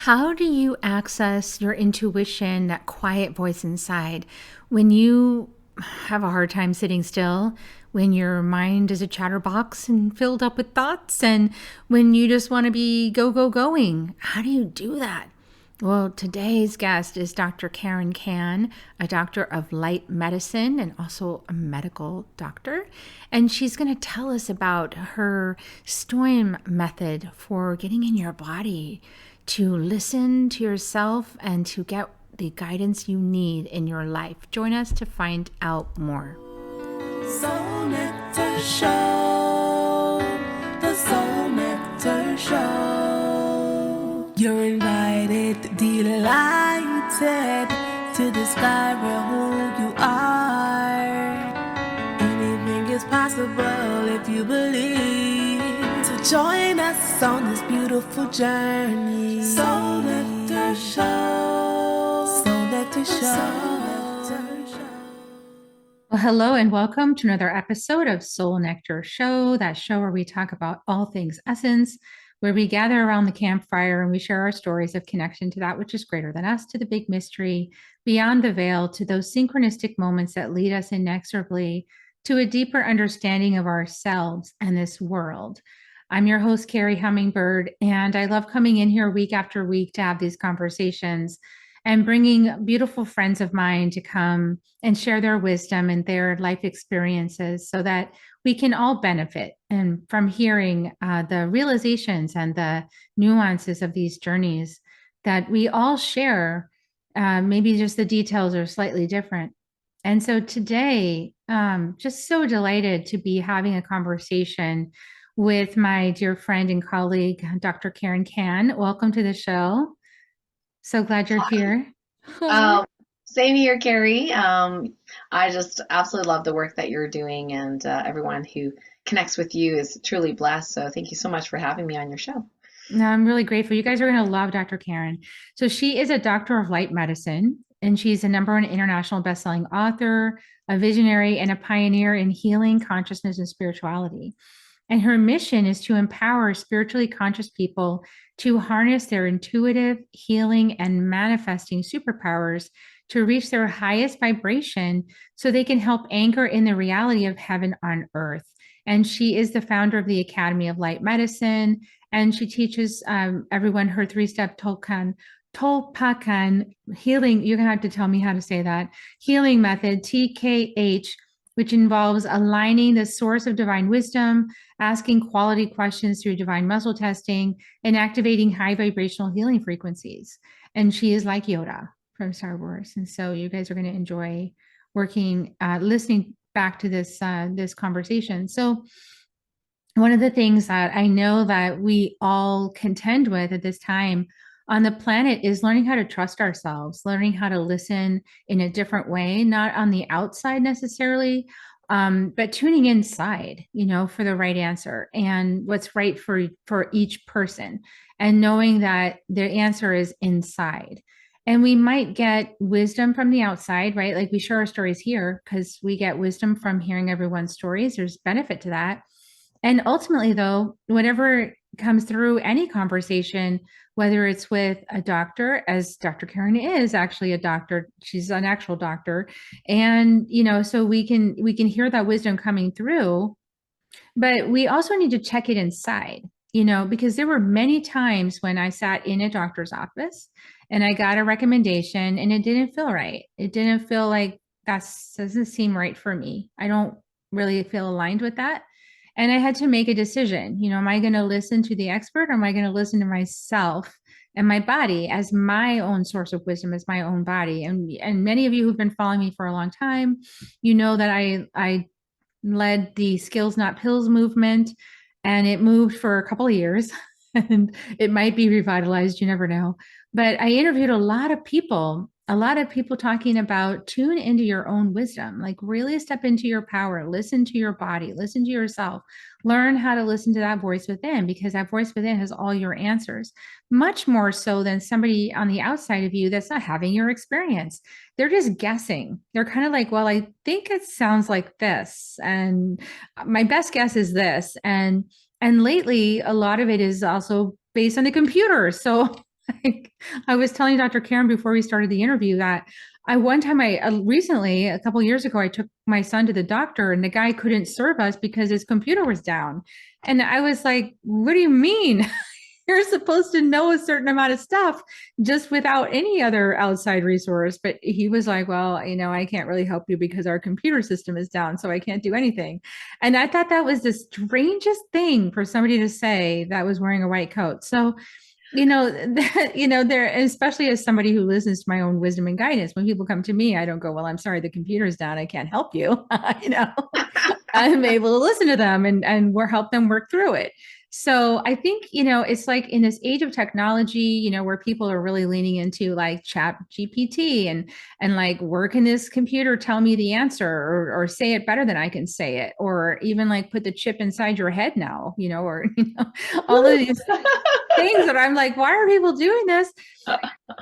How do you access your intuition, that quiet voice inside, when you have a hard time sitting still, when your mind is a chatterbox and filled up with thoughts, and when you just want to be going? How do you do that? Well, today's guest is Dr. Karen Can, a doctor of light medicine and also a medical doctor. And she's going to tell us about her STOIM method for getting in your body to listen to yourself and to get the guidance you need in your life. Join us to find out more. Soul Nectar Show, the Soul Nectar Show. You're invited, delighted to discover who you are. Anything is possible if you believe. So join us on this beautiful journey. Soul Nectar Show, Soul Nectar Show. Well, hello and welcome to another episode of Soul Nectar Show, that show where we talk about all things essence, where we gather around the campfire and we share our stories of connection to that which is greater than us, to the big mystery, beyond the veil, to those synchronistic moments that lead us inexorably to a deeper understanding of ourselves and this world. I'm your host, Carrie Hummingbird, and I love coming in here week after week to have these conversations and bringing beautiful friends of mine to come and share their wisdom and their life experiences so that we can all benefit and from hearing the realizations and the nuances of these journeys that we all share. Maybe just the details are slightly different. And so today, just so delighted to be having a conversation with my dear friend and colleague, Dr. Karen Can. Welcome to the show. So glad you're here. Um, Same here, Carrie. I just absolutely love the work that you're doing, and everyone who connects with you is truly blessed. So thank you so much for having me on your show. No, I'm really grateful. You guys are going to love Dr. Karen. So she is a doctor of light medicine, and she's a #1 international bestselling author, a visionary, and a pioneer in healing, consciousness, and spirituality. And her mission is to empower spiritually conscious people to harness their intuitive, healing, and manifesting superpowers to reach their highest vibration so they can help anchor in the reality of heaven on earth. And she is the founder of the Academy of Light Medicine, and she teaches everyone her 3-step Tolpakan healing. You're going to have to tell me how to say that healing method, TKH, which involves aligning the source of divine wisdom, asking quality questions through divine muscle testing, and activating high vibrational healing frequencies. And she is like Yoda from Star Wars. And so you guys are going to enjoy listening back to this conversation. So one of the things that I know that we all contend with at this time on the planet is learning how to trust ourselves, learning how to listen in a different way, not on the outside necessarily, but tuning inside, for the right answer and what's right for each person, and knowing that their answer is inside. And we might get wisdom from the outside, right? Like we share our stories here because we get wisdom from hearing everyone's stories. There's benefit to that. And ultimately, though, whatever comes through any conversation, whether it's with a doctor, as Dr. Karen is actually a doctor, she's an actual doctor, and so we can hear that wisdom coming through, but we also need to check it inside, because there were many times when I sat in a doctor's office and I got a recommendation and it didn't feel right. It didn't feel like that doesn't seem right for me. I don't really feel aligned with that. And I had to make a decision. Am I going to listen to the expert, or am I going to listen to myself and my body as my own source of wisdom, as my own body? And many of you who've been following me for a long time, that I led the Skills Not Pills movement, and it moved for a couple of years and it might be revitalized. You never know. But I interviewed a lot of people talking about tune into your own wisdom, like really step into your power, listen to your body, listen to yourself, learn how to listen to that voice within, because that voice within has all your answers, much more so than somebody on the outside of you that's not having your experience. They're just guessing. They're kind of like, well, I think it sounds like this, and my best guess is this. And lately, a lot of it is also based on the computer. So Like, I was telling Dr. Karen before we started the interview that one time recently, a couple years ago, I took my son to the doctor and the guy couldn't serve us because his computer was down. And I was like, what do you mean? You're supposed to know a certain amount of stuff just without any other outside resource. But he was like, well, I can't really help you because our computer system is down, so I can't do anything. And I thought that was the strangest thing for somebody to say that was wearing a white coat. So, there, especially as somebody who listens to my own wisdom and guidance, when people come to me, I don't go, well, I'm sorry, the computer's down, I can't help you. I'm able to listen to them and help them work through it. So I think, it's like in this age of technology, where people are really leaning into like chat GPT and like, where can this computer tell me the answer or say it better than I can say it, or even like put the chip inside your head now, or, all of these things that I'm like, why are people doing this?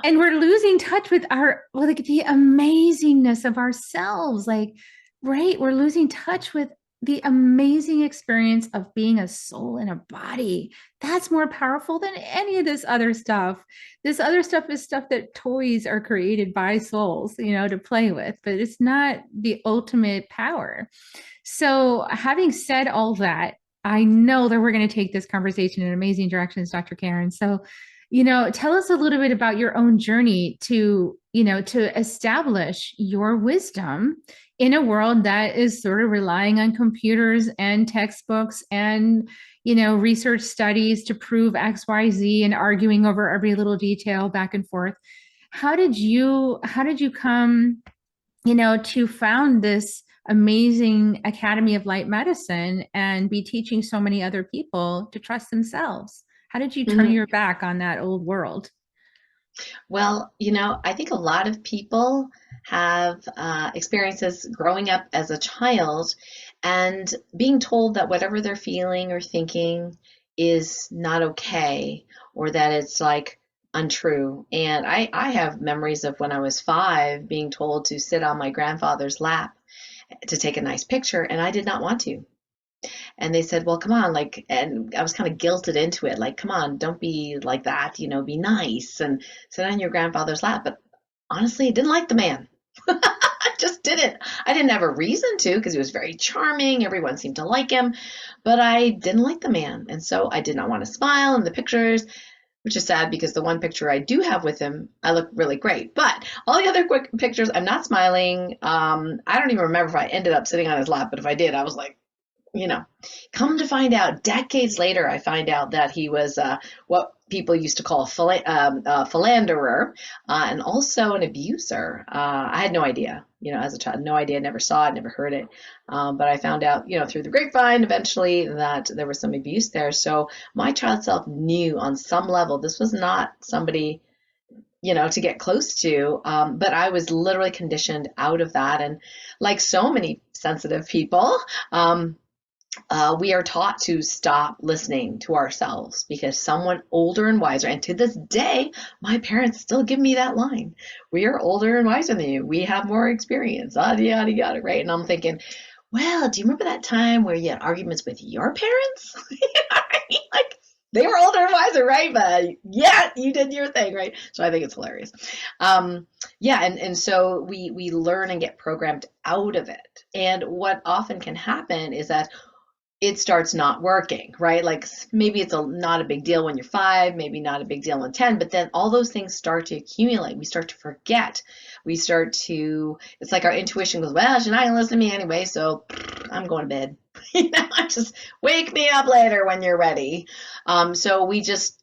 And we're losing touch with like the amazingness of ourselves. Like, right. We're losing touch with the amazing experience of being a soul in a body. That's more powerful than any of this other stuff. This other stuff is stuff that toys are created by souls, to play with, but it's not the ultimate power. So having said all that, I know that we're going to take this conversation in amazing directions, Dr. Karen. So, tell us a little bit about your own journey to establish your wisdom in a world that is sort of relying on computers and textbooks and, research studies to prove X, Y, Z and arguing over every little detail back and forth. How did you come, to found this amazing Academy of Light Medicine and be teaching so many other people to trust themselves? How did you turn your back on that old world? Well, I think a lot of people have experiences growing up as a child and being told that whatever they're feeling or thinking is not okay, or that it's like untrue. And I have memories of when I was 5 being told to sit on my grandfather's lap to take a nice picture, and I did not want to. And they said, well, come on, like, and I was kind of guilted into it, like, come on, don't be like that, be nice and sit on your grandfather's lap. But honestly, I didn't like the man. I just didn't. I didn't have a reason to, because he was very charming. Everyone seemed to like him, but I didn't like the man. And so I did not want to smile in the pictures, which is sad because the one picture I do have with him, I look really great. But all the other quick pictures, I'm not smiling. I don't even remember if I ended up sitting on his lap, but if I did, I was like, come to find out, decades later, I find out that he was what people used to call a philanderer and also an abuser. I had no idea, as a child, no idea, never saw it, never heard it. But I found out, through the grapevine eventually that there was some abuse there. So my child self knew on some level this was not somebody, to get close to. But I was literally conditioned out of that. And like so many sensitive people, we are taught to stop listening to ourselves because someone older and wiser, and to this day, my parents still give me that line. We are older and wiser than you. We have more experience, yada, yada, yada, right? And I'm thinking, well, do you remember that time where you had arguments with your parents? Like, they were older and wiser, right? But yeah, you did your thing, right? So I think it's hilarious. And so we learn and get programmed out of it. And what often can happen is that it starts not working, right? Like maybe it's not a big deal when you're 5, maybe not a big deal when 10, but then all those things start to accumulate. We start to forget. It's like our intuition goes, well, she's not gonna listen to me anyway, so I'm going to bed. Just wake me up later when you're ready. So we just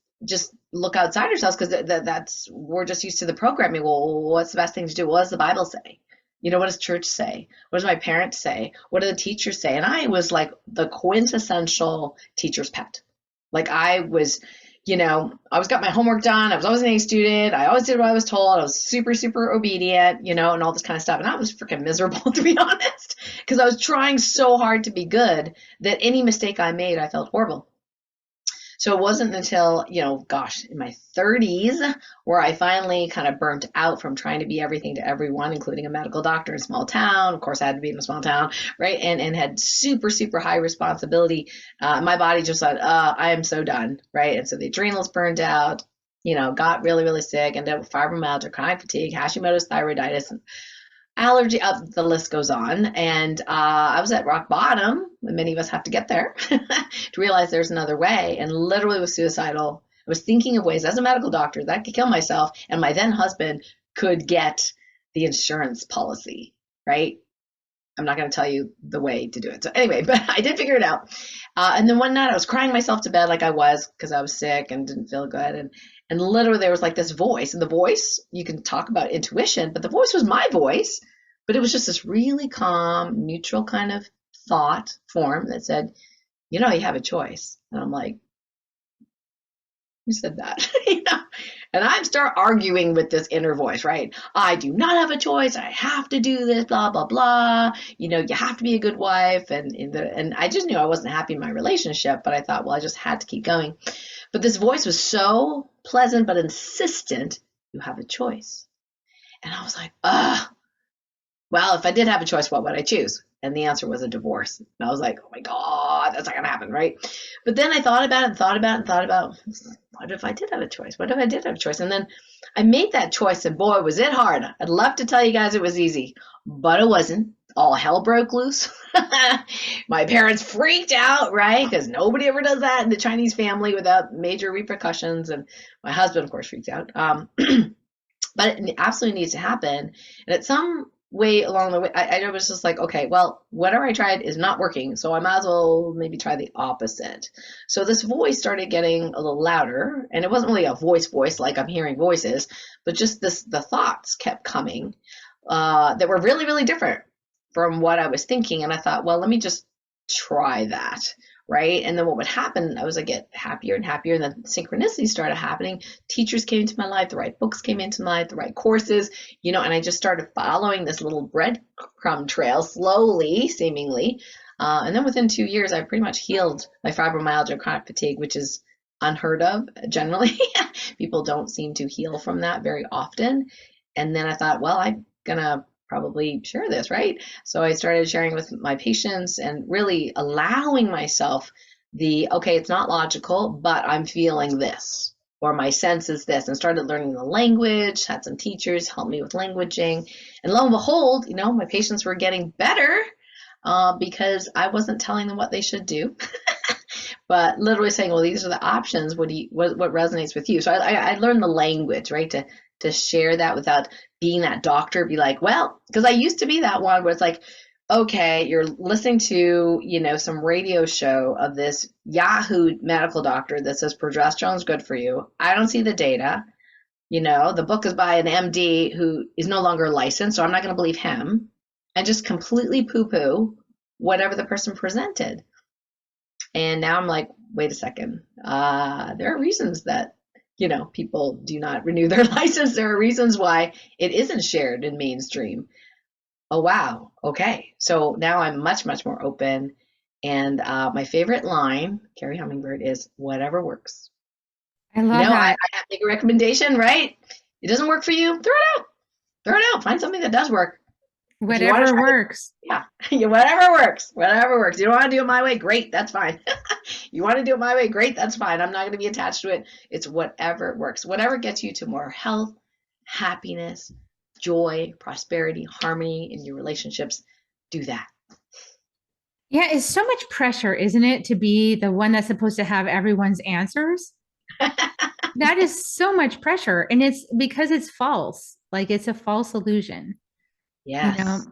look outside ourselves because we're just used to the programming. Well, what's the best thing to do? What does the Bible say? What does church say? What does my parents say? What do the teachers say? And I was like the quintessential teacher's pet. Like I was, always got my homework done. I was always an A student. I always did what I was told. I was super, super obedient, and all this kind of stuff. And I was freaking miserable, to be honest, because I was trying so hard to be good that any mistake I made, I felt horrible. So it wasn't until, in my 30s where I finally kind of burnt out from trying to be everything to everyone, including a medical doctor in a small town. Of course, I had to be in a small town, right? And had super, super high responsibility. My body just said, I am so done, right? And so the adrenals burned out. got really, really sick, ended up with fibromyalgia, chronic fatigue, Hashimoto's thyroiditis, and allergy, up the list goes on. And I was at rock bottom, and many of us have to get there to realize there's another way, and literally was suicidal. I was thinking of ways as a medical doctor that I could kill myself, and my then husband could get the insurance policy, right? I'm not going to tell you the way to do it. So anyway, but I did figure it out. And then one night I was crying myself to bed like I was because I was sick and didn't feel good. And literally there was like this voice. And the voice, you can talk about intuition, but the voice was my voice. But it was just this really calm, neutral kind of thought form that said, you have a choice. And I'm like, who said that? And I start arguing with this inner voice, right? I do not have a choice. I have to do this, blah, blah, blah. You have to be a good wife. And I just knew I wasn't happy in my relationship, but I thought, well, I just had to keep going. But this voice was so pleasant, but insistent, you have a choice. And I was like, well, if I did have a choice, what would I choose? And the answer was a divorce. And I was like, oh my God, that's not going to happen, right? But then I thought about it and thought about, what if I did have a choice? What if I did have a choice? And then I made that choice, and boy, was it hard. I'd love to tell you guys it was easy, but it wasn't. All hell broke loose. My parents freaked out, right? Because nobody ever does that in the Chinese family without major repercussions. And my husband, of course, freaked out. But it absolutely needs to happen. And at some way along the way, I was just like, okay, well, whatever I tried is not working, so I might as well maybe try the opposite. So this voice started getting a little louder, and it wasn't really a voice like I'm hearing voices, but just the thoughts kept coming that were really, really different from what I was thinking. And I thought, well, let me just try that. Right. And then what would happen, I get happier and happier. And then synchronicities started happening. Teachers came into my life, the right books came into my life, the right courses, and I just started following this little breadcrumb trail slowly, seemingly. And then within 2 years, I pretty much healed my fibromyalgia, chronic fatigue, which is unheard of generally. People don't seem to heal from that very often. And then I thought, well, I'm going to probably share this, right? So I started sharing with my patients and really allowing myself okay, it's not logical, but I'm feeling this, or my sense is this, and started learning the language, had some teachers help me with languaging. And lo and behold, my patients were getting better because I wasn't telling them what they should do, but literally saying, well, these are the options. What resonates with you? So I learned the language, right? To share that without being that doctor, be like, well, because I used to be that one where it's like, okay, you're listening to, some radio show of this Yahoo medical doctor that says progesterone's good for you. I don't see the data. The book is by an MD who is no longer licensed, so I'm not going to believe him, and just completely poo-poo whatever the person presented. And now I'm like, wait a second. There are reasons that people do not renew their license. There are reasons why it isn't shared in mainstream. Oh, wow. Okay. So now I'm much, much more open. And my favorite line, Carrie Hummingbird, is whatever works. I love that. I have to make a recommendation, right? It doesn't work for you. Throw it out. Throw it out. Find something that does work. Whatever works. Yeah. Whatever works. Whatever works. You don't want to do it my way? Great. That's fine. You want to do it my way? Great. That's fine. I'm not going to be attached to it. It's whatever works. Whatever gets you to more health, happiness, joy, prosperity, harmony in your relationships. Do that. Yeah. It's so much pressure, isn't it? To be the one that's supposed to have everyone's answers. That is so much pressure. And it's because it's false. Like it's a false illusion. Yes.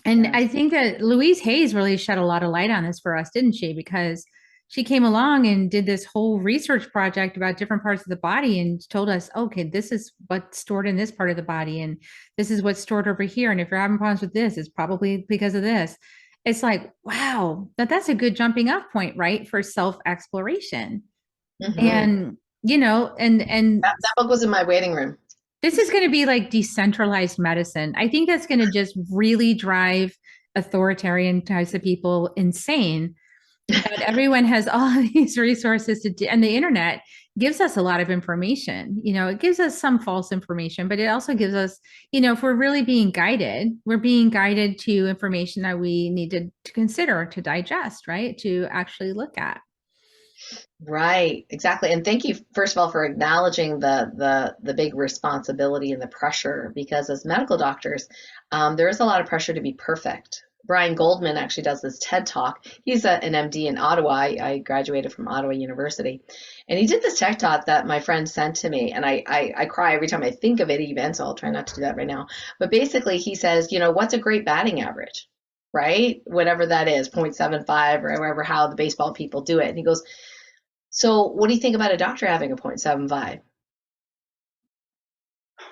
And yes. I think that Louise Hayes really shed a lot of light on this for us, didn't she? Because she came along and did this whole research project about different parts of the body and told us, okay, this is what's stored in this part of the body. And this is what's stored over here. And if you're having problems with this, it's probably because of this. It's like, wow, that's a good jumping off point, right? For self-exploration. Mm-hmm. And, and that book was in my waiting room. This is going to be like decentralized medicine. I think that's going to just really drive authoritarian types of people insane. But everyone has all these resources to do, and the internet gives us a lot of information. It gives us some false information, but it also gives us, if we're really being guided, we're being guided to information that we need to consider, to digest, right? To actually look at. Right, exactly. And thank you, first of all, for acknowledging the big responsibility and the pressure, because as medical doctors, there is a lot of pressure to be perfect. Brian Goldman actually does this TED Talk. He's an MD in Ottawa. I graduated from Ottawa University. And he did this TED Talk that my friend sent to me. And I cry every time I think of it, even. So I'll try not to do that right now. But basically, he says, what's a great batting average? Right? Whatever that is, 0.75 or whatever, how the baseball people do it. And he goes, so what do you think about a doctor having a 0.75?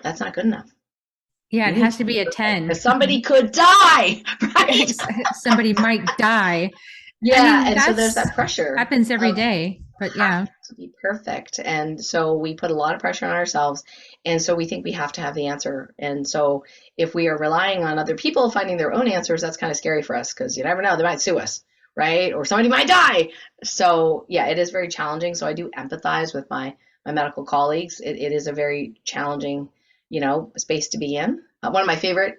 That's not good enough. Yeah, it has to be a 10. Because somebody could die, right? Somebody might die. Yeah, and so there's that pressure. Happens every day, but yeah. To be perfect. And so we put a lot of pressure on ourselves. And so we think we have to have the answer. And so if we are relying on other people finding their own answers, that's kind of scary for us, because you never know, they might sue us, right? Or somebody might die. So yeah, it is very challenging. So I do empathize with my medical colleagues. It is a very challenging, space to be in. One of my favorite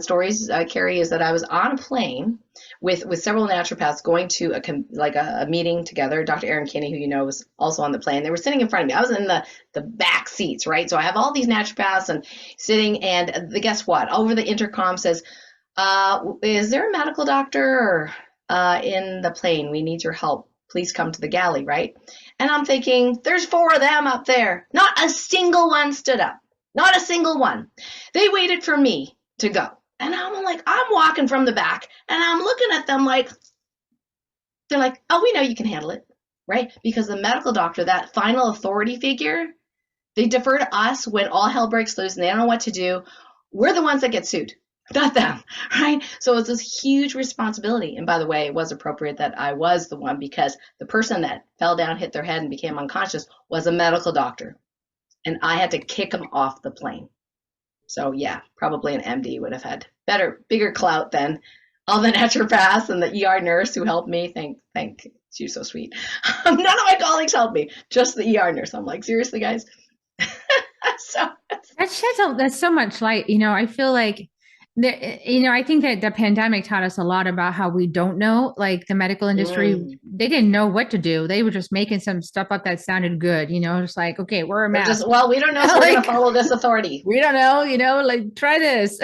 stories, Carrie, is that I was on a plane with several naturopaths going to a meeting together. Dr. Erin Kinney, who you know, was also on the plane. They were sitting in front of me. I was in the back seats, right? So I have all these naturopaths and sitting, and guess what? Over the intercom says, is there a medical doctor in the plane? We need your help. Please come to the galley, right? And I'm thinking, there's 4 of them up there. Not a single one stood up. Not a single one. They waited for me to go. And I'm like, I'm walking from the back and I'm looking at them like, they're like, oh, we know you can handle it, right? Because the medical doctor, that final authority figure, they defer to us when all hell breaks loose and they don't know what to do. We're the ones that get sued, not them, right? So it's this huge responsibility. And by the way, it was appropriate that I was the one, because the person that fell down, hit their head, and became unconscious was a medical doctor. And I had to kick him off the plane. So yeah, probably an MD would have had bigger clout than all the naturopaths and the ER nurse who helped me. Thank, she's so sweet. None of my colleagues helped me, just the ER nurse. I'm like, seriously, guys. So that's so much light. I feel like I think that the pandemic taught us a lot about how we don't know, like the medical industry, they didn't know what to do. They were just making some stuff up that sounded good, just like, okay, we're a mask. Well, we don't know, so we're going to follow this authority. We don't know, like try this,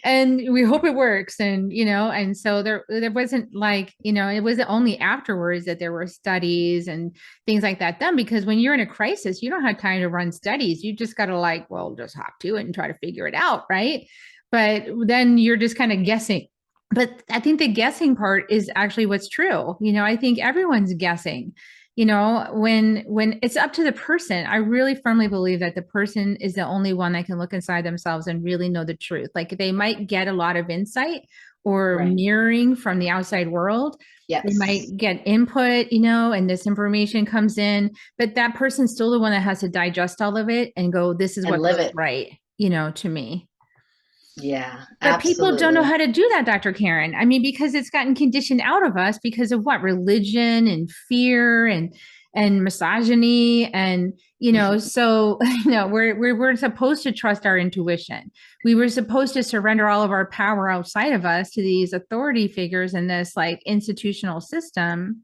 and we hope it works. And, and so there wasn't like, it wasn't only afterwards that there were studies and things like that done, because when you're in a crisis, you don't have time to run studies. You just got to just hop to it and try to figure it out. Right. But then you're just kind of guessing. But I think the guessing part is actually what's true. I think everyone's guessing, when it's up to the person. I really firmly believe that the person is the only one that can look inside themselves and really know the truth. Like they might get a lot of insight or mirroring from the outside world. Yes. They might get input, and this information comes in, but that person's still the one that has to digest all of it and go, this is what feels right, to me. Yeah, but absolutely. People don't know how to do that, Dr. Karen. I mean, because it's gotten conditioned out of us because of what? Religion and fear and misogyny. And, so, we're supposed to trust our intuition. We were supposed to surrender all of our power outside of us to these authority figures in this like institutional system.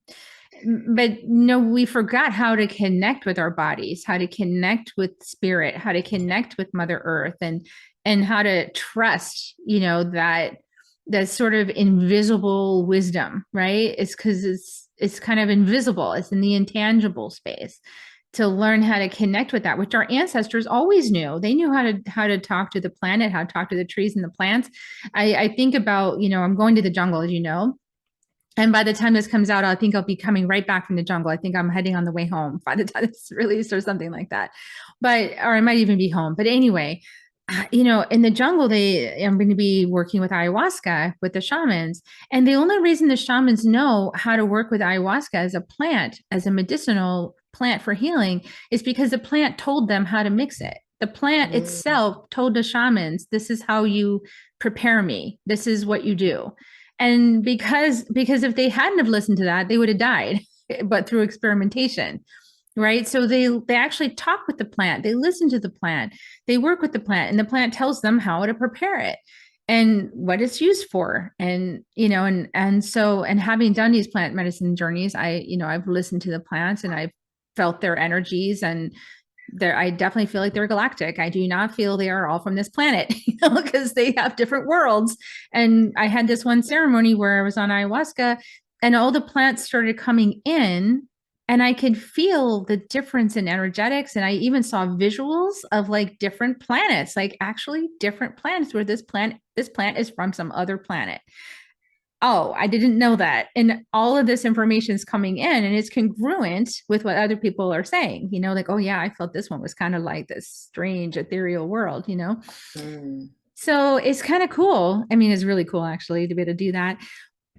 But we forgot how to connect with our bodies, how to connect with spirit, how to connect with Mother Earth, and how to trust, that sort of invisible wisdom, right? It's because it's kind of invisible. It's in the intangible space. To learn how to connect with that, which our ancestors always knew. They knew how to talk to the planet, how to talk to the trees and the plants. I think about, I'm going to the jungle, as you know. And by the time this comes out, I think I'll be coming right back from the jungle. I think I'm heading on the way home by the time it's released or something like that. Or I might even be home. But anyway, in the jungle, I'm going to be working with ayahuasca with the shamans. And the only reason the shamans know how to work with ayahuasca as a plant, as a medicinal plant for healing, is because the plant told them how to mix it. The plant itself told the shamans, this is how you prepare me. This is what you do. And because if they hadn't have listened to that, they would have died, but through experimentation. Right. So they actually talk with the plant. They listen to the plant. They work with the plant, and the plant tells them how to prepare it. and what it's used for. And, and having done these plant medicine journeys, I've listened to the plants and I've felt their energies, and I definitely feel like they're galactic. I do not feel they are all from this planet, because they have different worlds. And I had this one ceremony where I was on ayahuasca and all the plants started coming in, and I could feel the difference in energetics. And I even saw visuals of like different planets, like actually different planets, where this plant is from some other planet. Oh, I didn't know that. And all of this information is coming in and it's congruent with what other people are saying, like, oh yeah, I felt this one was kind of like this strange ethereal world. Mm. So it's kind of cool. I mean, it's really cool actually to be able to do that.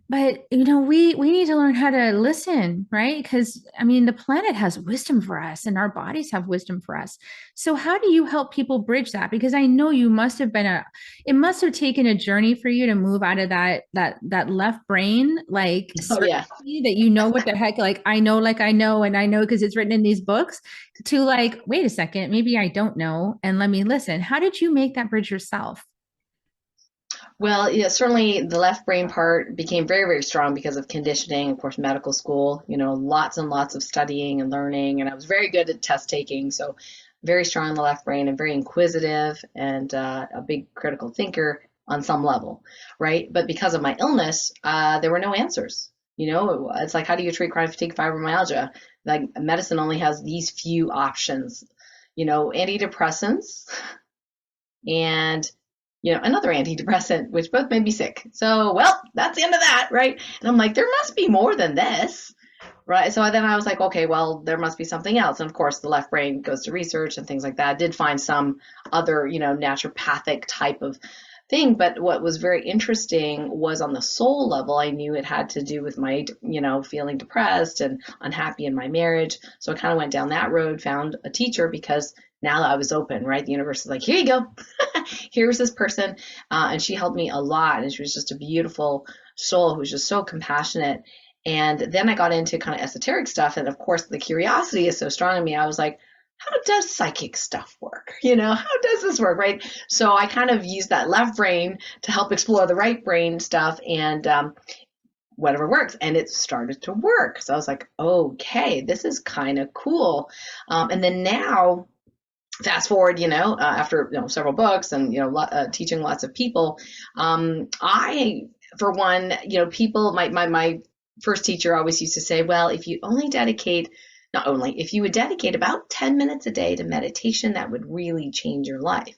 But we need to learn how to listen, right? Because I mean, the planet has wisdom for us and our bodies have wisdom for us. So how do you help people bridge that? Because I know you must have it must have taken a journey for you to move out of that left brain, like Oh yeah. certainty that what the heck, like I know, and I know because it's written in these books, to like, wait a second, maybe I don't know, and let me listen. How did you make that bridge yourself? Well, yeah, certainly the left brain part became very, very strong because of conditioning, of course, medical school, lots and lots of studying and learning. And I was very good at test taking. So very strong in the left brain and very inquisitive and a big critical thinker on some level, right? But because of my illness, there were no answers. It's like, how do you treat chronic fatigue, fibromyalgia? Like medicine only has these few options, antidepressants and another antidepressant, which both made me sick. So, well, that's the end of that, right? And I'm like, there must be more than this, right? So then I was like, okay, well, there must be something else. And of course, the left brain goes to research and things like that. I did find some other, naturopathic type of thing. But what was very interesting was on the soul level, I knew it had to do with my, feeling depressed and unhappy in my marriage. So I kind of went down that road, found a teacher because now I was open, right? The universe is like, here you go. Here's this person. And she helped me a lot. And she was just a beautiful soul who was just so compassionate. And then I got into kind of esoteric stuff. And of course, the curiosity is so strong in me. I was like, how does psychic stuff work? How does this work, right? So I kind of used that left brain to help explore the right brain stuff and whatever works. And it started to work. So I was like, okay, this is kind of cool. And then now, fast forward, after several books and teaching lots of people, I, for one, people, my first teacher always used to say, well, if you only dedicate, not only, if you would dedicate about 10 minutes a day to meditation, that would really change your life.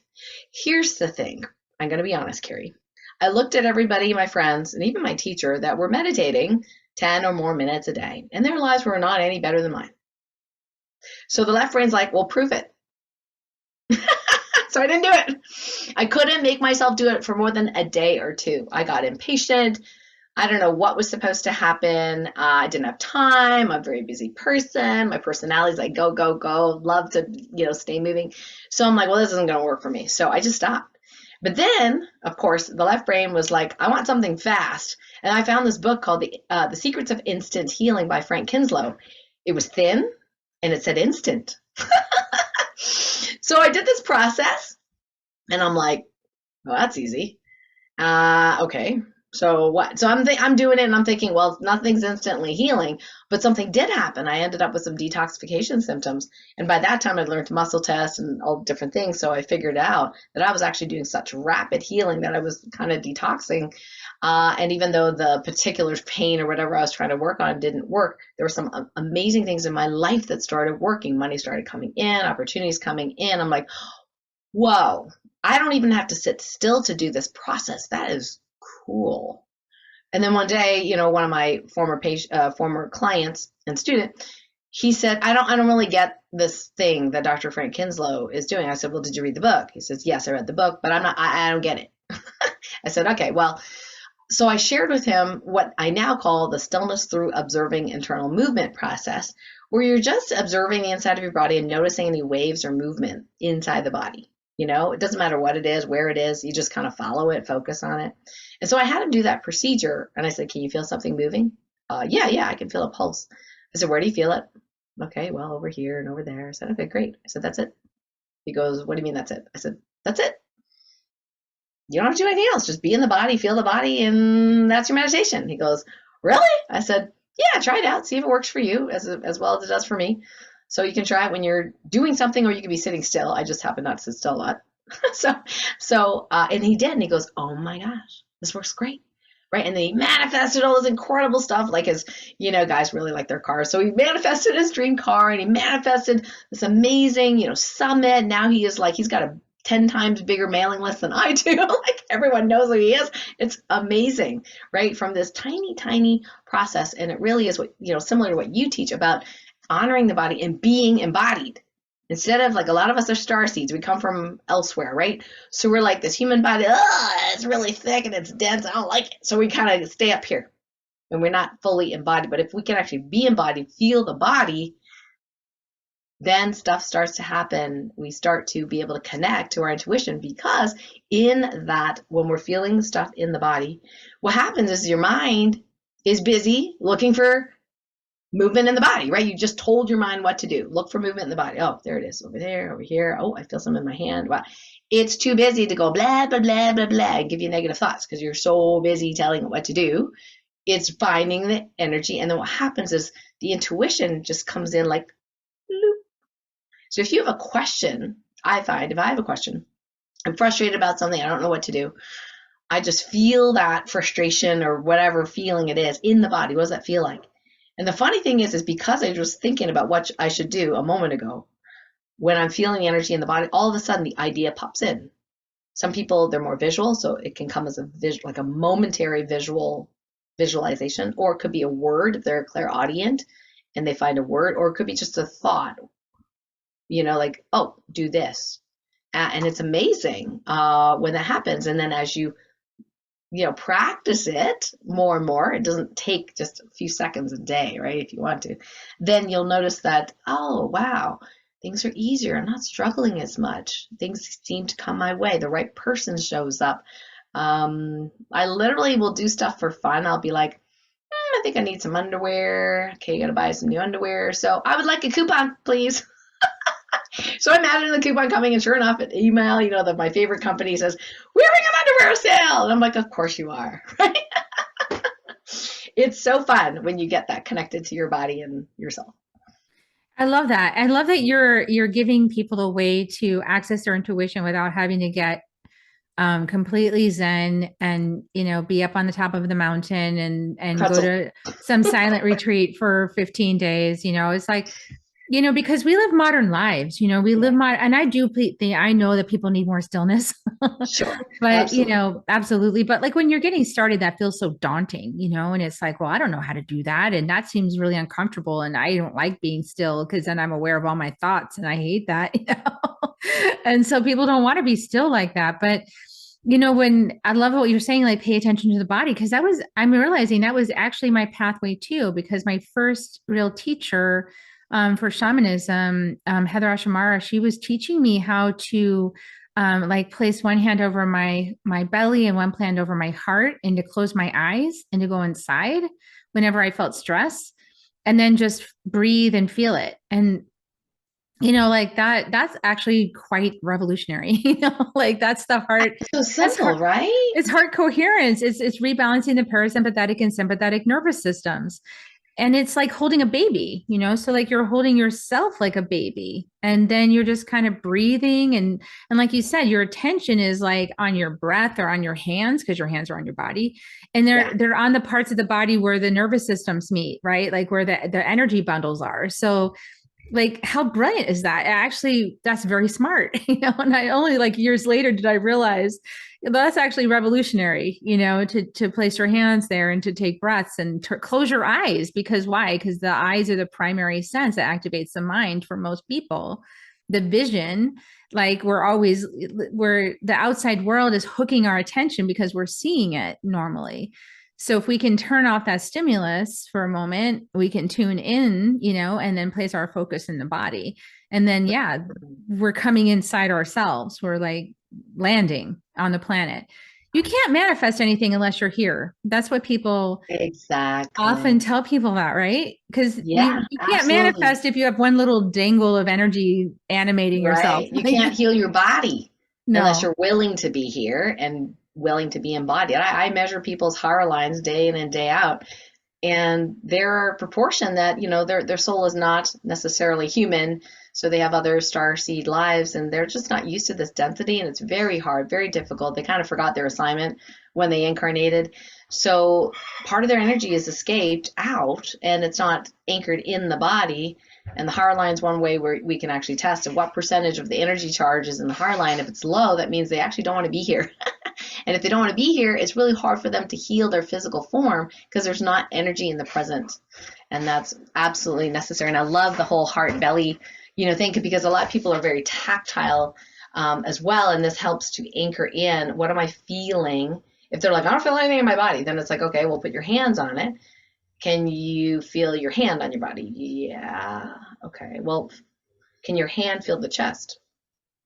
Here's the thing. I'm going to be honest, Carrie. I looked at everybody, my friends, and even my teacher that were meditating 10 or more minutes a day, and their lives were not any better than mine. So the left brain's like, well, prove it. So I didn't do it. I couldn't make myself do it for more than a day or two. I got impatient. I don't know what was supposed to happen. I didn't have time. I'm a very busy person. My personality is like go, go, go. Love to, stay moving. So I'm like, well, this isn't going to work for me. So I just stopped. But then, of course, the left brain was like, I want something fast. And I found this book called The Secrets of Instant Healing by Frank Kinslow. It was thin and it said instant. So I did this process and I'm like, well, that's easy. Okay. So what? So I'm doing it and I'm thinking, well, nothing's instantly healing, but something did happen. I ended up with some detoxification symptoms. And by that time I'd learned to muscle test and all different things. So I figured out that I was actually doing such rapid healing that I was kind of detoxing. And even though the particular pain or whatever I was trying to work on didn't work, there were some amazing things in my life that started working. Money started coming in, opportunities coming in. I'm like, whoa, I don't even have to sit still to do this process. That is cool. And then one day, one of my former clients and student, he said, I don't really get this thing that Dr. Frank Kinslow is doing. I said, well, did you read the book? He says, yes, I read the book, but I don't get it. I said, okay, well, so I shared with him what I now call the stillness through observing internal movement process, where you're just observing the inside of your body and noticing any waves or movement inside the body. It doesn't matter what it is, where it is, you just kind of follow it, focus on it. And so I had him do that procedure. And I said, can you feel something moving? Yeah, I can feel a pulse. I said, where do you feel it? Okay, well, over here and over there. I said, okay, great. I said, that's it. He goes, what do you mean that's it? I said, that's it. You don't have to do anything else. Just be in the body, feel the body, and that's your meditation. He goes, really? I said, yeah, try it out. See if it works for you as well as it does for me. So you can try it when you're doing something, or you can be sitting still. I just happen not to sit still a lot. And he did, and he goes, oh my gosh, this works great. Right. And then he manifested all this incredible stuff, like his, guys really like their cars. So he manifested his dream car, and he manifested this amazing, summit. Now he's got a 10 times bigger mailing list than I do. Like everyone knows who he is. It's amazing, right? From this tiny, tiny process. And it really is similar to what you teach about honoring the body and being embodied. Instead of, like, a lot of us are star seeds, we come from elsewhere, right? So we're like this human body, it's really thick and it's dense, I don't like it. So we kind of stay up here and we're not fully embodied. But if we can actually be embodied, feel the body, then stuff starts to happen. We start to be able to connect to our intuition, because in that, when we're feeling stuff in the body, what happens is your mind is busy looking for movement in the body, right? You just told your mind what to do. Look for movement in the body. Oh, there it is. Over there, over here. Oh, I feel some in my hand. Wow. It's too busy to go blah, blah, blah, blah, blah, and give you negative thoughts because you're so busy telling it what to do. It's finding the energy. And then what happens is the intuition just comes in like loop. So if you have a question, I find if I have a question, I'm frustrated about something, I don't know what to do, I just feel that frustration or whatever feeling it is in the body. What does that feel like? And the funny thing is because I was thinking about what I should do a moment ago, when I'm feeling the energy in the body, all of a sudden the idea pops in. Some people, they're more visual, so it can come as like a momentary visualization, or it could be a word if they're clairaudient and they find a word, or it could be just a thought, like, oh, do this. And it's amazing when that happens. And then as you practice it more and more, it doesn't take just a few seconds a day, right? If you want to, then you'll notice that, oh, wow, things are easier. I'm not struggling as much. Things seem to come my way. The right person shows up. I literally will do stuff for fun. I'll be like, I think I need some underwear. Okay, you got to buy some new underwear. So I would like a coupon, please. So I imagine the coupon coming, and sure enough, an email, that my favorite company says, we're having an underwear sale. And I'm like, of course you are, right? It's so fun when you get that connected to your body and yourself. I love that. I love that you're giving people a way to access their intuition without having to get completely zen and, be up on the top of the mountain and go to some silent retreat for 15 days. It's like, because we live modern lives, we live and I do think, I know that people need more stillness, Sure, but absolutely. absolutely. But like when you're getting started, that feels so daunting, and it's like, well, I don't know how to do that. And that seems really uncomfortable. And I don't like being still because then I'm aware of all my thoughts and I hate that, and so people don't want to be still like that. But when I love what you're saying, like pay attention to the body, because I'm realizing that was actually my pathway too, because my first real teacher for shamanism, Heather Ashamara, she was teaching me how to like place one hand over my belly and one hand over my heart, and to close my eyes and to go inside whenever I felt stress, and then just breathe and feel it. And like that's actually quite revolutionary. Like that's the heart. So simple, right? It's heart coherence. It's rebalancing the parasympathetic and sympathetic nervous systems. And it's like holding a baby, so like you're holding yourself like a baby, and then you're just kind of breathing. And like you said, your attention is like on your breath or on your hands, because your hands are on your body, and they're on the parts of the body where the nervous systems meet, right? Like where the energy bundles are. So like, how brilliant is that? Actually, that's very smart, and I only like years later did I realize that's actually revolutionary, to place your hands there and to take breaths and to close your eyes. Because why? Because the eyes are the primary sense that activates the mind for most people. The vision, like where the outside world is hooking our attention because we're seeing it normally. So if we can turn off that stimulus for a moment, we can tune in, and then place our focus in the body. And then, we're coming inside ourselves. We're like landing on the planet. You can't manifest anything unless you're here. That's what people often tell people that, right? Because you can't manifest if you have one little dangle of energy animating yourself. You can't heal your body. unless No. you're willing to be here and willing to be embodied. I measure people's hara lines day in and day out, and they're a proportion that, you know, their soul is not necessarily human, so they have other star seed lives, and they're just not used to this density, and it's very hard, very difficult. They kind of forgot their assignment when they incarnated, so part of their energy is escaped out, and it's not anchored in the body. And the hara line is one way where we can actually test what percentage of the energy charge is in the hara line. If it's low, that means they actually don't want to be here. And if they don't want to be here, it's really hard for them to heal their physical form because there's not energy in the present. And that's absolutely necessary. And I love the whole heart belly, you know, thing, because a lot of people are very tactile as well. And this helps to anchor in, what am I feeling? If they're like, I don't feel anything in my body, then it's like, okay, well, put your hands on it. Can you feel your hand on your body? Yeah. Okay. Well, can your hand feel the chest?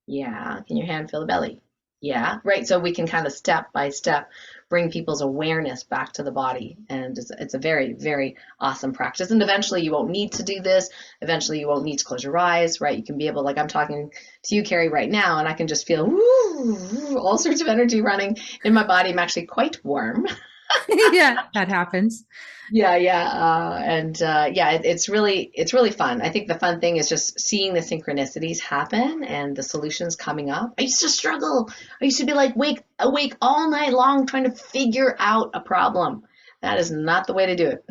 Yeah. Can your hand feel the belly? Yeah. Right. So we can kind of step by step bring people's awareness back to the body. And it's a very, very awesome practice. And eventually you won't need to do this. Eventually you won't need to close your eyes, right? You can be able, like I'm talking to you, Carrie, right now, and I can just feel woo, all sorts of energy running in my body. I'm actually quite warm. Yeah, that happens. Yeah, it's really fun. I think the fun thing is just seeing the synchronicities happen and the solutions coming up. I used to struggle. I used to be like awake all night long trying to figure out a problem. That is not the way to do it.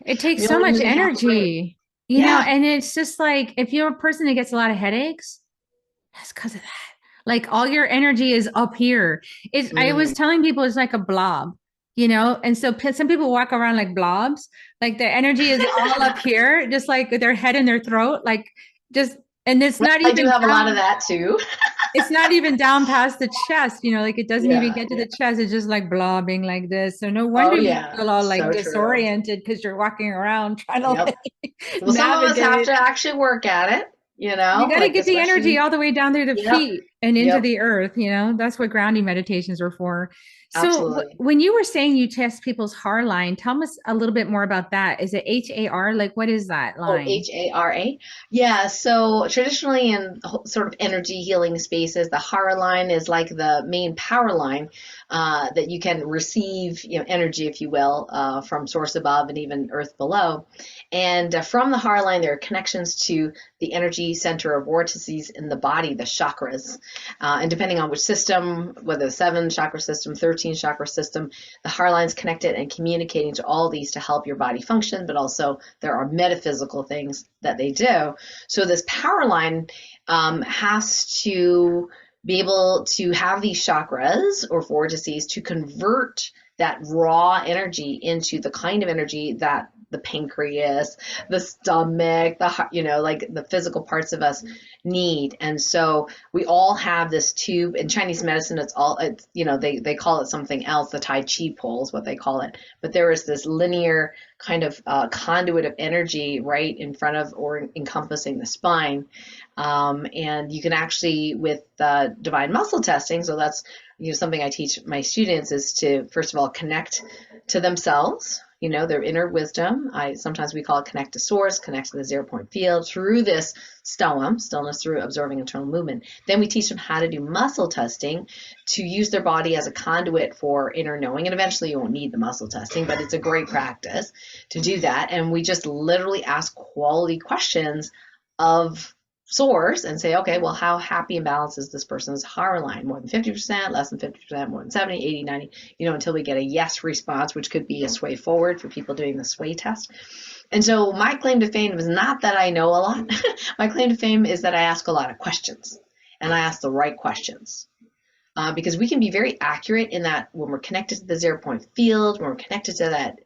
It takes You so only much need half a brain. energy, Yeah. and it's just like, if you're a person that gets a lot of headaches, that's because of that. Like, all your energy is up here. I was Mm. telling people it's like a blob, and so some people walk around like blobs, like their energy is all up here, just like with their head in their throat, like just, and it's Well, not I do even have a lot of down, that too. it's not even down past the chest, like it doesn't even Yeah, get to yeah. the chest. It's just like blobbing like this. So no Oh wonder you yeah. feel all like So true. disoriented because you're walking around trying to Yep. like Well, some of us have navigate. to actually work at it, You got to like get the energy especially. all the way down through the Yep. feet and into Yep. the earth. That's what grounding meditations are for. So Absolutely. when you were saying you test people's HAR line, tell us a little bit more about that. Is it HAR? Like, what is that Oh, line? HARA. Yeah, so traditionally in sort of energy healing spaces, the Hara line is like the main power line that you can receive, energy, if you will, from source above and even earth below. And from the Hara line, there are connections to the energy center or vortices in the body, the chakras. And depending on which system, whether the 7 chakra system, 13 chakra system, the Hara line's connected and communicating to all these to help your body function, but also there are metaphysical things that they do. So this power line has to be able to have these chakras or vortices to convert that raw energy into the kind of energy that the pancreas, the stomach, the heart, like the physical parts of us need. And so we all have this tube. In Chinese medicine, they call it something else. The Tai Chi pole is what they call it. But there is this linear kind of conduit of energy right in front of or encompassing the spine. And you can actually, with divine muscle testing, so that's something I teach my students, is to first of all connect to themselves, their inner wisdom. Sometimes we call it connect to source, connect to the 0-point field through this stillness, through observing internal movement. Then we teach them how to do muscle testing to use their body as a conduit for inner knowing. And eventually you won't need the muscle testing, but it's a great practice to do that. And we just literally ask quality questions of source and say, okay, well, how happy and balanced is this person's Hara line? More than 50%, less than 50%, more than 70, 80, 90, until we get a yes response, which could be a sway forward for people doing the sway test. And so my claim to fame is not that I know a lot. My claim to fame is that I ask a lot of questions, and I ask the right questions. Because we can be very accurate in that when we're connected to the 0-point field, when we're connected to that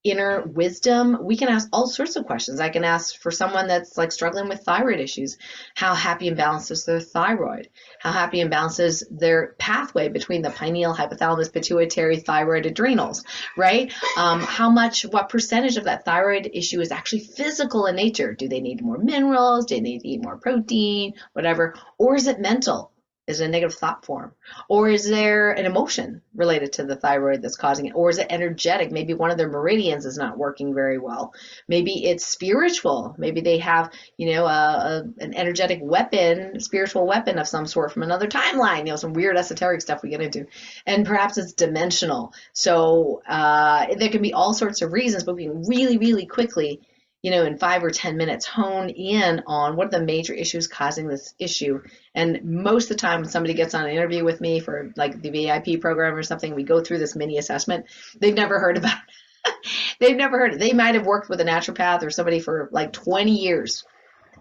inner wisdom, we can ask all sorts of questions. I can ask for someone that's like struggling with thyroid issues, how happy and balanced is their thyroid? How happy and balanced is their pathway between the pineal, hypothalamus, pituitary, thyroid, adrenals, right? What percentage of that thyroid issue is actually physical in nature? Do they need more minerals? Do they need more protein? Whatever. Or is it mental? Is it a negative thought form? Or is there an emotion related to the thyroid that's causing it? Or is it energetic? Maybe one of their meridians is not working very well. Maybe it's spiritual. Maybe they have, an energetic weapon, spiritual weapon of some sort from another timeline, some weird esoteric stuff we get into. And perhaps it's dimensional. So there can be all sorts of reasons, but we can really, really quickly in 5 or 10 minutes, hone in on what are the major issues causing this issue. And most of the time when somebody gets on an interview with me for like the VIP program or something, we go through this mini assessment. They've never heard about it. They've never heard it. They might have worked with a naturopath or somebody for like 20 years,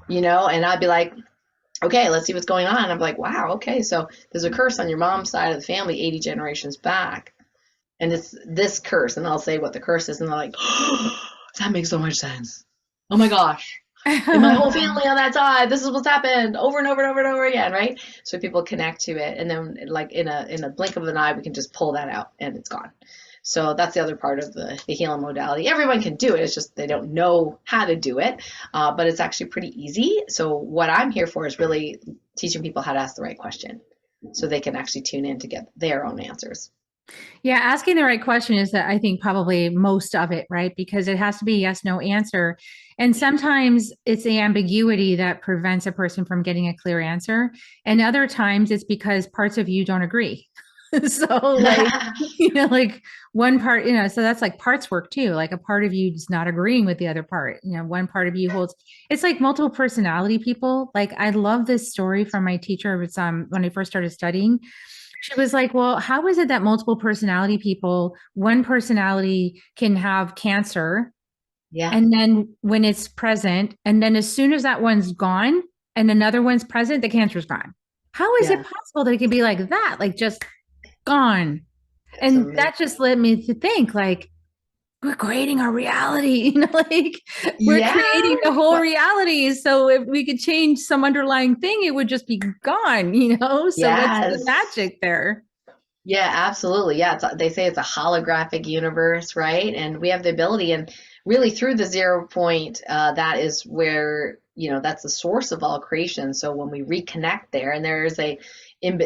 and I'd be like, okay, let's see what's going on. I'm like, wow, okay, so there's a curse on your mom's side of the family 80 generations back. And it's this curse. And I'll say what the curse is. And they're like, oh, that makes so much sense. Oh my gosh, in my whole family on that side, this is what's happened over and over and over and over again, right? So people connect to it, and then like in a blink of an eye, we can just pull that out and it's gone. So that's the other part of the healing modality. Everyone can do it. It's just they don't know how to do it, but it's actually pretty easy. So what I'm here for is really teaching people how to ask the right question so they can actually tune in to get their own answers. Yeah, asking the right question is that I think probably most of it, right? Because it has to be yes, no answer. And sometimes it's the ambiguity that prevents a person from getting a clear answer. And other times it's because parts of you don't agree. So like one part, so that's like parts work too. Like a part of you is not agreeing with the other part. One part of you holds, it's like multiple personality people. Like I love this story from my teacher. It's when I first started studying. She was like, well, how is it that multiple personality people, one personality can have cancer? Yeah. And then when it's present, and then as soon as that one's gone and another one's present, the cancer's gone. How is it possible that it can be like that? Like just gone. And that just led me to think like, we're creating our reality, like we're creating the whole reality. So if we could change some underlying thing, it would just be gone, so what's the magic there? Yeah, absolutely. Yeah. They say it's a holographic universe, right? And we have the ability, and really through the 0 point, that is where, that's the source of all creation. So when we reconnect there, and there is in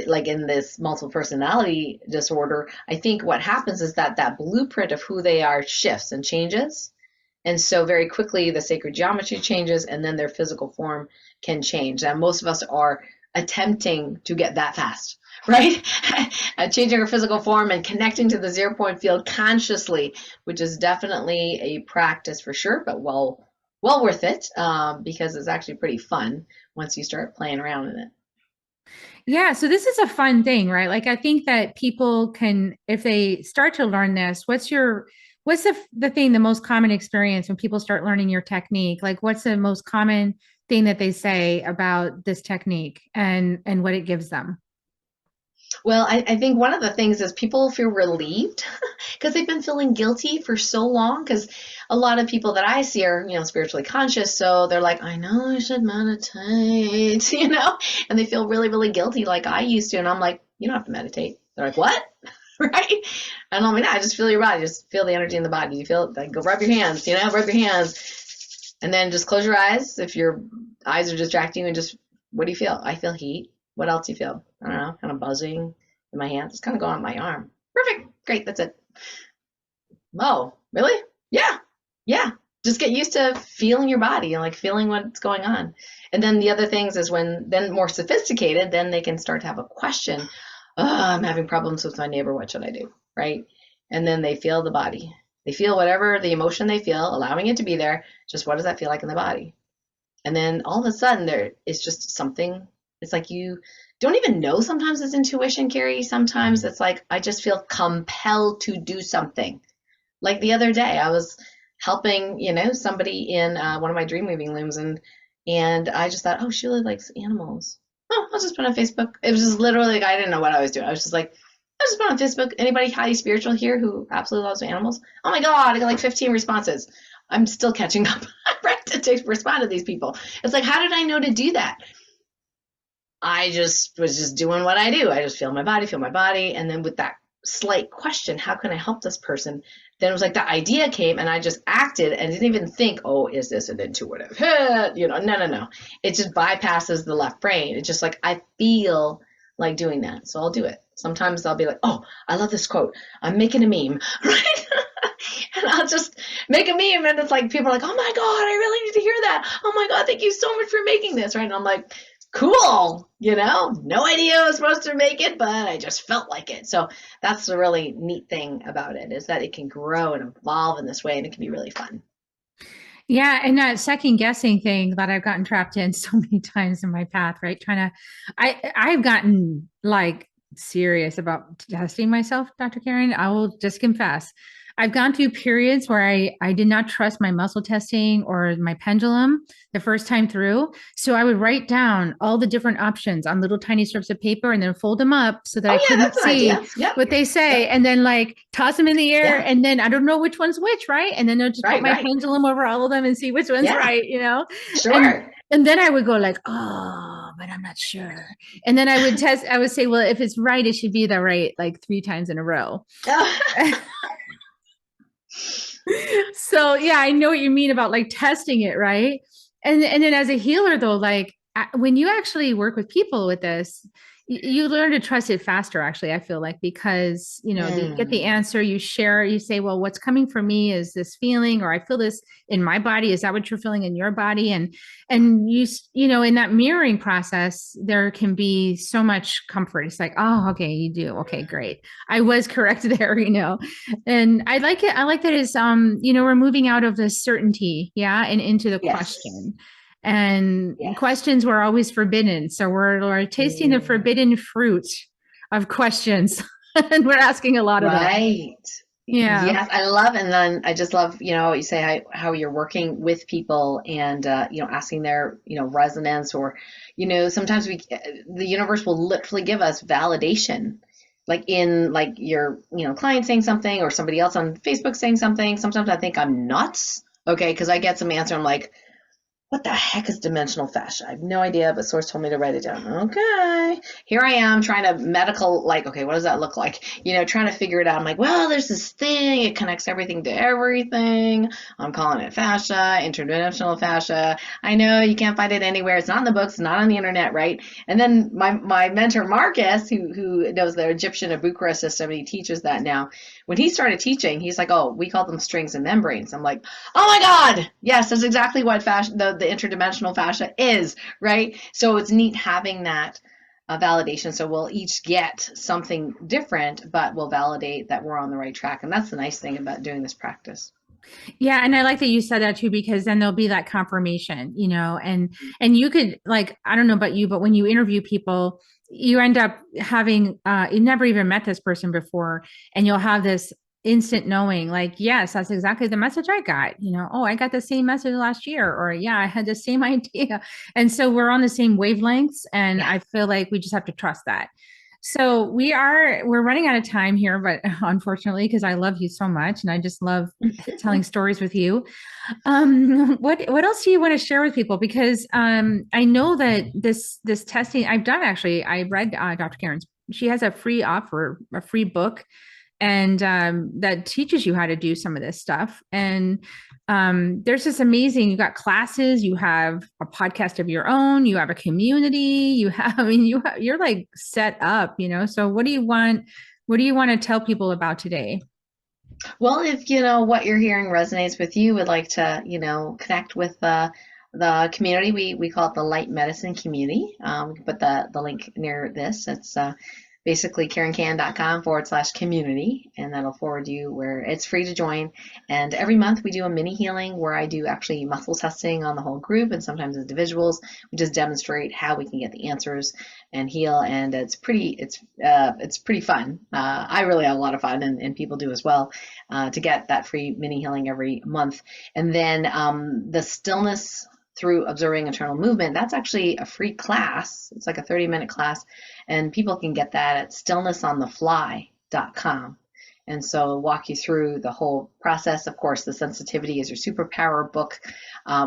this multiple personality disorder, I think what happens is that blueprint of who they are shifts and changes. And so very quickly the sacred geometry changes, and then their physical form can change. And most of us are attempting to get that fast, right? Changing our physical form and connecting to the 0 point field consciously, which is definitely a practice for sure, but well worth it, because it's actually pretty fun once you start playing around in it. Yeah. So this is a fun thing, right? Like, I think that people can, if they start to learn this, what's the thing, the most common experience when people start learning your technique? Like, what's the most common thing that they say about this technique and what it gives them? Well, I think one of the things is people feel relieved because they've been feeling guilty for so long, because a lot of people that I see are, spiritually conscious. So they're like, I know I should meditate, and they feel really, really guilty like I used to. And I'm like, you don't have to meditate. They're like, what? Right? And I mean, I just feel your body, just feel the energy in the body. You feel it, like go rub your hands, rub your hands, and then just close your eyes. If your eyes are distracting you, and just, what do you feel? I feel heat. What else do you feel? I don't know, kind of buzzing in my hands. It's kind of going on my arm. Perfect. Great. That's it. Oh, really? Yeah. Yeah. Just get used to feeling your body and like feeling what's going on. And then the other things is then more sophisticated, then they can start to have a question. Oh, I'm having problems with my neighbor. What should I do? Right. And then they feel the body. They feel whatever the emotion they feel, allowing it to be there. Just what does that feel like in the body? And then all of a sudden there is just something. It's like you don't even know. Sometimes it's intuition, Carrie. Sometimes it's like, I just feel compelled to do something. Like the other day, I was helping, somebody in one of my dream weaving looms, and I just thought, oh, Sheila likes animals. Oh, I'll just put on Facebook. It was just literally like, I didn't know what I was doing. I was just like, I'll just put on Facebook. Anybody highly spiritual here who absolutely loves animals? Oh my God, I got like 15 responses. I'm still catching up, right, to respond to these people. It's like, how did I know to do that? I just was just doing what I do. I just feel my body. And then with that slight question, how can I help this person? Then it was like the idea came, and I just acted and didn't even think, oh, is this an intuitive hit? No. It just bypasses the left brain. It's just like, I feel like doing that. So I'll do it. Sometimes I'll be like, oh, I love this quote. I'm making a meme, right? And I'll just make a meme, and it's like people are like, oh my God, I really need to hear that. Oh my God, thank you so much for making this, right? And I'm like, cool, no idea I was supposed to make it, but I just felt like it. So that's the really neat thing about it, is that it can grow and evolve in this way, and it can be really fun. Yeah, and that second guessing thing that I've gotten trapped in so many times in my path, right? I've gotten like serious about testing myself, Dr. Karen. I will just confess. I've gone through periods where I did not trust my muscle testing or my pendulum the first time through. So I would write down all the different options on little tiny strips of paper and then fold them up so that Oh I yeah, couldn't that's an see idea. Yep. what they say, Yep. and then like toss them in the air, Yeah. and then I don't know which one's which, right? And then I'll just put Right. my Right. pendulum over all of them and see which one's Yeah. right, and Sure. and then I would go like, oh, but I'm not sure. And then I would test, I would say, well, if it's right, it should be the right like 3 times in a row. So yeah, I know what you mean about like testing it, right? And then as a healer though, like when you actually work with people with this, you learn to trust it faster, actually, I feel like, because you get the answer, you share, you say, well, what's coming for me is this feeling, or I feel this in my body. Is that what you're feeling in your body? And in that mirroring process, there can be so much comfort. It's like, oh, okay, you do. Okay, great. I was correct there, and I like it. I like that it's, we're moving out of the certainty, yeah, and into the Yes. question. And Yes. questions were always forbidden. So we're tasting the forbidden fruit of questions. And we're asking a lot of them. Right. Yeah. Yes, I love, and then I just love, what you say, how you're working with people and, asking their, resonance, or, sometimes the universe will literally give us validation, like in like your, client saying something, or somebody else on Facebook saying something. Sometimes I think I'm nuts. Okay. Cause I get some answer. I'm like, what the heck is dimensional fascia? I have no idea, but source told me to write it down. Okay. Here I am trying to okay, what does that look like? Trying to figure it out. I'm like, well, there's this thing. It connects everything to everything. I'm calling it fascia, interdimensional fascia. I know you can't find it anywhere. It's not in the books, it's not on the internet, right? And then my mentor, Marcus, who knows the Egyptian Abukra system, and he teaches that now. When he started teaching, he's like, oh, we call them strings and membranes. I'm like, oh my God, yes, that's exactly what the interdimensional fascia is, right? So it's neat having that validation. So we'll each get something different, but we'll validate that we're on the right track. And that's the nice thing about doing this practice. Yeah. And I like that you said that too, because then there'll be that confirmation, and you could, like, I don't know about you, but when you interview people, you end up having, you never even met this person before, and you'll have this instant knowing, like, yes, that's exactly the message I got, oh, I got the same message last year, or yeah, I had the same idea. And so we're on the same wavelengths, and I feel like we just have to trust that. So we're running out of time here, but unfortunately, because I love you so much and I just love telling stories with you. What else do you want to share with people? Because I know that this testing I've done, actually, I read Dr. Karen's. She has a free offer, a free book, and that teaches you how to do some of this stuff. And there's this amazing, you got classes, you have a podcast of your own, you have a community, you're like set up, so what do you want to tell people about today? Well, if what you're hearing resonates with you, would like to connect with the community, we call it the Light Medicine Community. Put the link near this. It's basically KarenCan.com/community, and that'll forward you where it's free to join. And every month we do a mini healing where I do actually muscle testing on the whole group, and sometimes individuals. We just demonstrate how we can get the answers and heal, and it's pretty fun. I really have a lot of fun, and people do as well, to get that free mini healing every month. And then the Stillness through Observing Internal Movement, that's actually a free class. It's like a 30-minute class, and people can get that at stillnessonthefly.com. And so I'll walk you through the whole process. Of course, the sensitivity is your superpower book,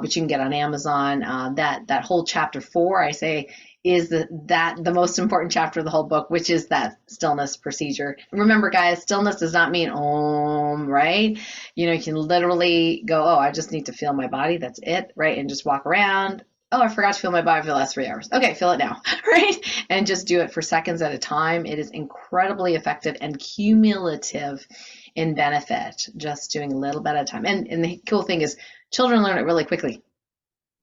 which you can get on Amazon. That whole chapter 4, I say, is the most important chapter of the whole book, which is that stillness procedure. Remember, guys, stillness does not mean om, right? You can literally go, oh, I just need to feel my body. That's it, right? And just walk around, oh, I forgot to feel my body for the last 3 hours. Okay, feel it now, right? And just do it for seconds at a time. It is incredibly effective and cumulative in benefit, just doing a little bit at a time. And the cool thing is children learn it really quickly,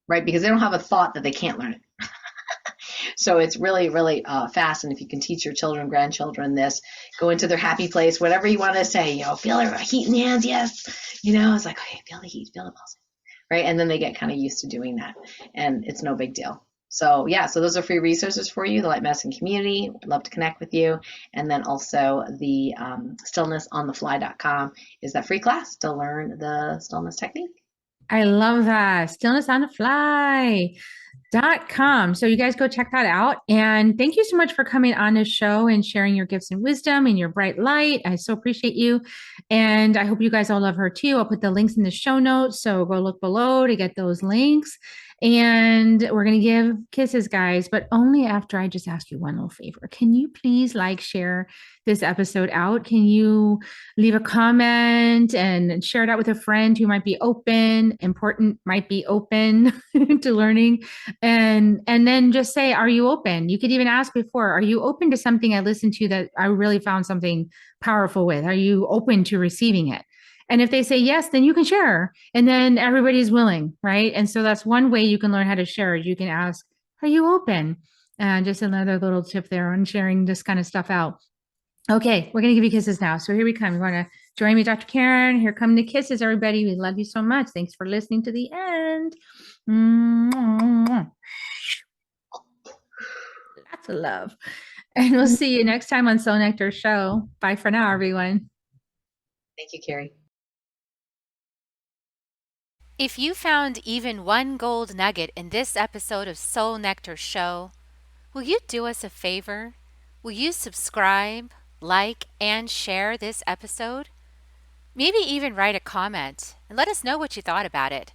right? Because they don't have a thought that they can't learn it. So it's really, really fast. And if you can teach your children, grandchildren this, go into their happy place, whatever you want to say, feel the heat in the hands, yes. It's like, okay, feel the heat, feel the pulse, right? And then they get kind of used to doing that, and it's no big deal. So yeah, so those are free resources for you, the Light Medicine community. I'd love to connect with you. And then also the stillnessonthefly.com is that free class to learn the stillness technique. I love that. Stillnessonthefly.com. So you guys go check that out. And thank you so much for coming on this show and sharing your gifts and wisdom and your bright light. I so appreciate you. And I hope you guys all love her too. I'll put the links in the show notes. So go look below to get those links. And we're going to give kisses, guys, but only after I just ask you one little favor. Can you please share this episode out? Can you leave a comment and share it out with a friend who might be might be open to learning? And then just say, are you open? You could even ask before, are you open to something I listened to that I really found something powerful with? Are you open to receiving it? And if they say yes, then you can share. And then everybody's willing, right? And so that's one way you can learn how to share. You can ask, are you open? And just another little tip there on sharing this kind of stuff out. Okay, we're going to give you kisses now. So here we come. You want to join me, Dr. Karen? Here come the kisses, everybody. We love you so much. Thanks for listening to the end. Lots of love. And we'll see you next time on Soul Nectar Show. Bye for now, everyone. Thank you, Carrie. If you found even one gold nugget in this episode of Soul Nectar Show, will you do us a favor? Will you subscribe, like, and share this episode? Maybe even write a comment and let us know what you thought about it.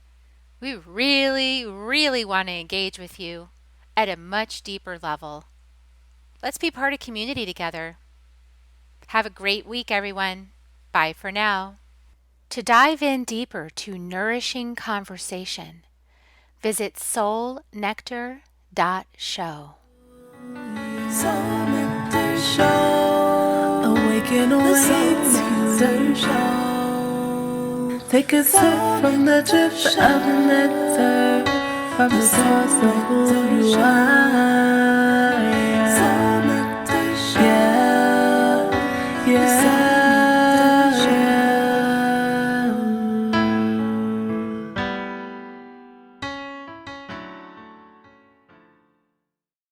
We really, really want to engage with you at a much deeper level. Let's be part of community together. Have a great week, everyone. Bye for now. To dive in deeper to nourishing conversation, visit soulnectar.show. Soul Nectar Show. Awaken, awake, Nectar Show. Take a sip from the drip of the nectar, from the source of who you are.